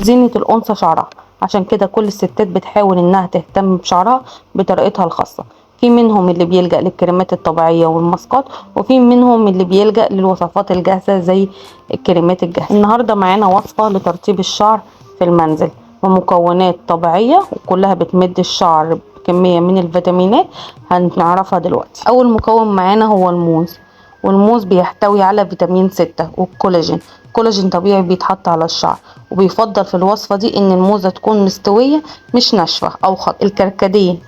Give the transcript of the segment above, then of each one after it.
زينة الأنثى شعرها، عشان كده كل الستات بتحاول إنها تهتم بشعرها بطريقتها الخاصة. في منهم اللي بيلجأ للكريمات الطبيعية والماسكات، وفي منهم اللي بيلجأ للوصفات الجاهزة زي الكريمات الجاهزة. النهاردة معانا وصفة لترطيب الشعر في المنزل بمكونات طبيعية وكلها بتمد الشعر بكمية من الفيتامينات هنعرفها دلوقتي. أول مكون معانا هو الموز، والموز بيحتوي على فيتامين 6 والكولاجين. كولاجين طبيعي بيتحط على الشعر، وبيفضل في الوصفة دي ان الموزة تكون مستوية مش ناشفة او خط.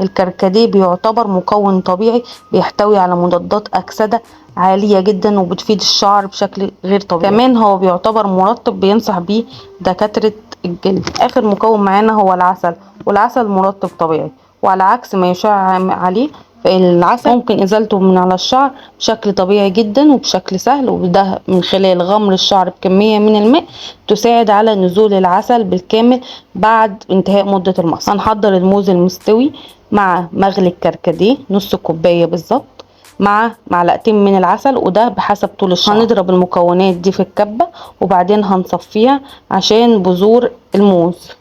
الكركديه بيعتبر مكون طبيعي بيحتوي على مضادات اكسدة عالية جدا وبتفيد الشعر بشكل غير طبيعي. كمان هو بيعتبر مرطب بينصح بيه دكاترة الجلد. اخر مكون معانا هو العسل، والعسل مرطب طبيعي، وعلى عكس ما يشاع عليه العسل ممكن ازالته من على الشعر بشكل طبيعي جدا وبشكل سهل، وده من خلال غمر الشعر بكمية من الماء تساعد على نزول العسل بالكامل بعد انتهاء مدة المسح. هنحضر الموز المستوي مع مغلي الكركديه نص كوباية بالظبط مع معلقتين من العسل، وده بحسب طول الشعر. هنضرب المكونات دي في الكبة وبعدين هنصفيها عشان بذور الموز.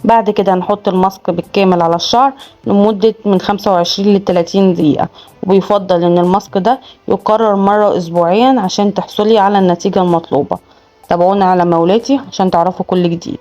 بعد كده هنحط الماسك بالكامل على الشعر لمدة من 25 ل 30 دقيقة، وبيفضل ان الماسك ده يكرر مرة اسبوعيا عشان تحصلي على النتيجة المطلوبة. تابعونا على مولاتي عشان تعرفوا كل جديد.